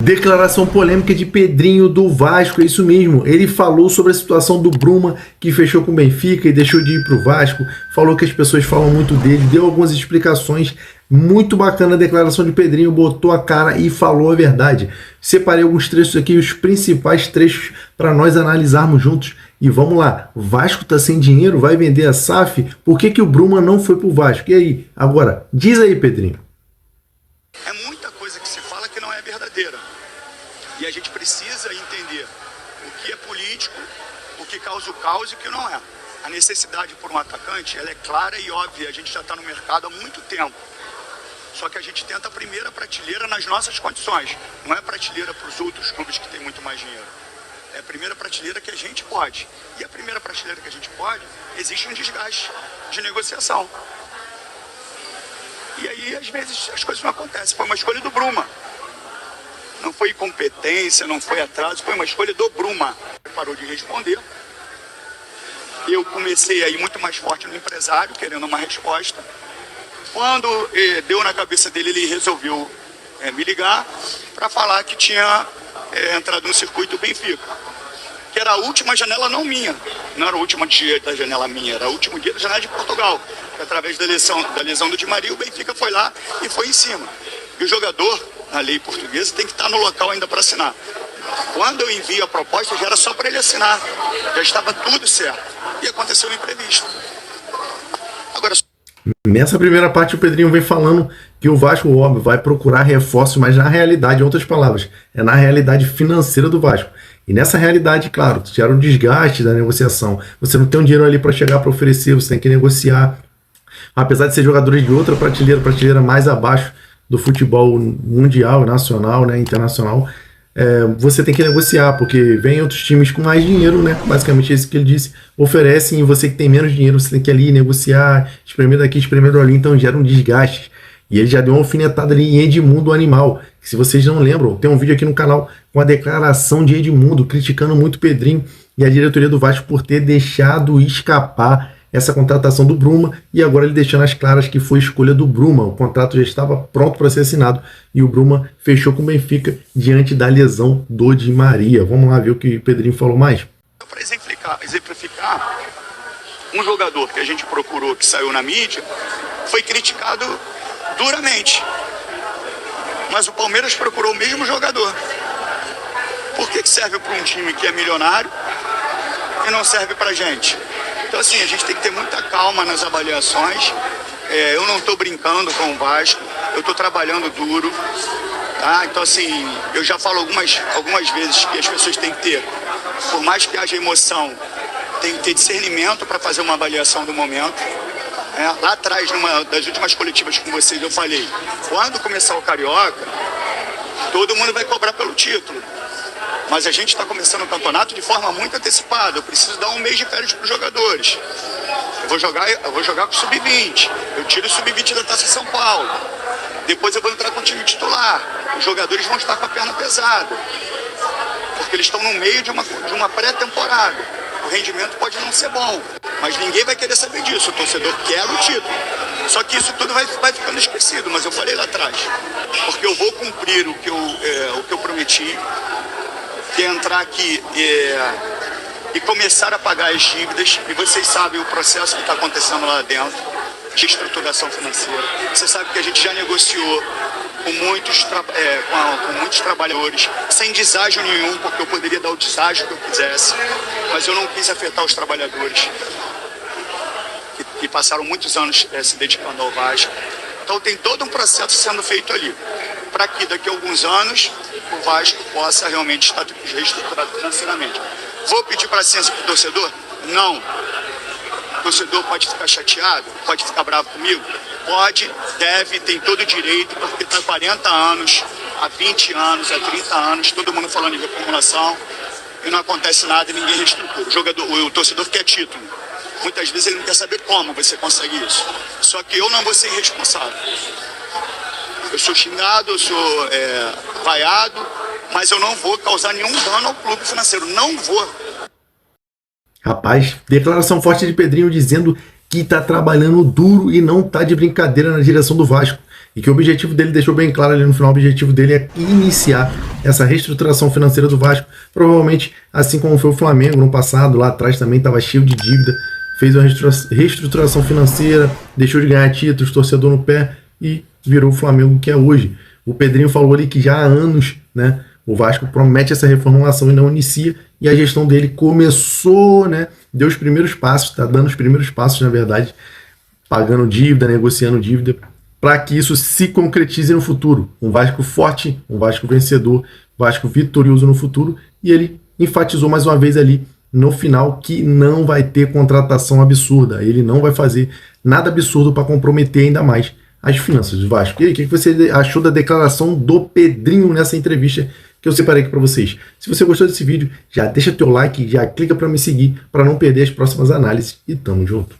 Declaração polêmica de Pedrinho do Vasco, é isso mesmo. Ele falou sobre a situação do Bruma, que fechou com o Benfica e deixou de ir para o Vasco. Falou que as pessoas falam muito dele, deu algumas explicações. Muito bacana a declaração de Pedrinho, botou a cara e falou a verdade. Separei alguns trechos aqui, os principais trechos para nós analisarmos juntos. E vamos lá, Vasco tá sem dinheiro, vai vender a SAF? Por que o Bruma não foi pro Vasco? E aí? Agora, diz aí, Pedrinho. É muita coisa que se fala que não é verdadeira. E a gente precisa entender o que é político, o que causa o caos e o que não é. A necessidade por um atacante, ela é clara e óbvia. A gente já está no mercado há muito tempo. Só que a gente tenta a primeira prateleira nas nossas condições. Não é prateleira para os outros clubes que têm muito mais dinheiro. É a primeira prateleira que a gente pode. E a primeira prateleira que a gente pode, existe um desgaste de negociação. E aí, às vezes, as coisas não acontecem. Foi uma escolha do Bruma. Não foi incompetência, não foi atraso, foi uma escolha do Bruma. Ele parou de responder. Eu comecei a ir muito mais forte no empresário, querendo uma resposta. Quando deu na cabeça dele, ele resolveu me ligar para falar que tinha entrado no circuito Benfica. Que era a última janela não minha. Não era o último dia da janela minha, era o último dia da janela de Portugal. Que, através da lesão do Di Maria, o Benfica foi lá e foi em cima. E o jogador, na lei portuguesa, tem que estar no local ainda para assinar. Quando eu envio a proposta, já era só para ele assinar. Já estava tudo certo. E aconteceu o imprevisto. Agora... Nessa primeira parte, o Pedrinho vem falando que o Vasco, óbvio, vai procurar reforços, mas na realidade, em outras palavras, é na realidade financeira do Vasco. E nessa realidade, claro, gera um desgaste da negociação. Você não tem um dinheiro ali para chegar para oferecer, você tem que negociar. Apesar de ser jogadores de outra prateleira mais abaixo do futebol mundial, nacional, né, internacional, você tem que negociar, porque vem outros times com mais dinheiro, né? Basicamente é isso que ele disse, oferecem, e você que tem menos dinheiro, você tem que ali negociar, espremer daqui, espremer ali, então gera um desgaste. E ele já deu uma alfinetada ali em Edmundo Animal, que, se vocês não lembram, tem um vídeo aqui no canal com a declaração de Edmundo, criticando muito o Pedrinho e a diretoria do Vasco por ter deixado escapar essa contratação do Bruma, e agora ele deixando as claras que foi escolha do Bruma. O contrato já estava pronto para ser assinado e o Bruma fechou com o Benfica diante da lesão do Di Maria. Vamos lá ver o que o Pedrinho falou mais. Para exemplificar, um jogador que a gente procurou, que saiu na mídia, foi criticado duramente. Mas o Palmeiras procurou o mesmo jogador. Por que serve para um time que é milionário e não serve para a gente? Então, assim, a gente tem que ter muita calma nas avaliações. Eu não estou brincando com o Vasco, eu estou trabalhando duro. Tá? Então, assim, eu já falo algumas vezes que as pessoas têm que ter, por mais que haja emoção, tem que ter discernimento para fazer uma avaliação do momento. Lá atrás, numa das últimas coletivas com vocês, eu falei, quando começar o Carioca, todo mundo vai cobrar pelo título. Mas a gente está começando o campeonato de forma muito antecipada. Eu preciso dar um mês de férias para os jogadores. Eu vou jogar com o Sub-20. Eu tiro o Sub-20 da Taça São Paulo. Depois eu vou entrar com o time titular. Os jogadores vão estar com a perna pesada. Porque eles estão no meio de uma pré-temporada. O rendimento pode não ser bom. Mas ninguém vai querer saber disso. O torcedor quer o título. Só que isso tudo vai ficando esquecido. Mas eu falei lá atrás. Porque eu vou cumprir o que eu prometi. Que é entrar aqui e começar a pagar as dívidas. E vocês sabem o processo que está acontecendo lá dentro, de estruturação financeira. Você sabe que a gente já negociou com muitos trabalhadores, sem deságio nenhum, porque eu poderia dar o deságio que eu quisesse, mas eu não quis afetar os trabalhadores que passaram muitos anos se dedicando ao Vasco. Então tem todo um processo sendo feito ali, para que daqui a alguns anos o Vasco possa realmente estar reestruturado financeiramente. Vou pedir paciência para o torcedor? Não. O torcedor pode ficar chateado, pode ficar bravo comigo? Pode, deve, tem todo o direito, porque está há 40 anos, há 20 anos, há 30 anos, todo mundo falando de reformulação, e não acontece nada e ninguém reestrutura. O torcedor quer título. Muitas vezes ele não quer saber como você consegue isso. Só que eu não vou ser irresponsável. Eu sou xingado, eu sou vaiado, mas eu não vou causar nenhum dano ao clube financeiro. Não vou. Rapaz, declaração forte de Pedrinho dizendo que tá trabalhando duro e não tá de brincadeira na direção do Vasco. e que o objetivo dele deixou bem claro ali no final, o objetivo dele é iniciar essa reestruturação financeira do Vasco, provavelmente assim como foi o Flamengo no passado, lá atrás também estava cheio de dívida, fez uma reestruturação financeira, deixou de ganhar títulos, torcedor no pé e virou o Flamengo que é hoje. O Pedrinho falou ali que já há anos, né, o Vasco promete essa reformulação e não inicia, e a gestão dele começou, né, deu os primeiros passos, está dando os primeiros passos, na verdade, pagando dívida, negociando dívida, para que isso se concretize no futuro. Um Vasco forte, um Vasco vencedor, Vasco vitorioso no futuro, e ele enfatizou mais uma vez ali no final que não vai ter contratação absurda, ele não vai fazer nada absurdo para comprometer ainda mais as finanças do Vasco. E aí, o que você achou da declaração do Pedrinho nessa entrevista que eu separei aqui para vocês? Se você gostou desse vídeo, já deixa teu like, já clica para me seguir para não perder as próximas análises e tamo junto.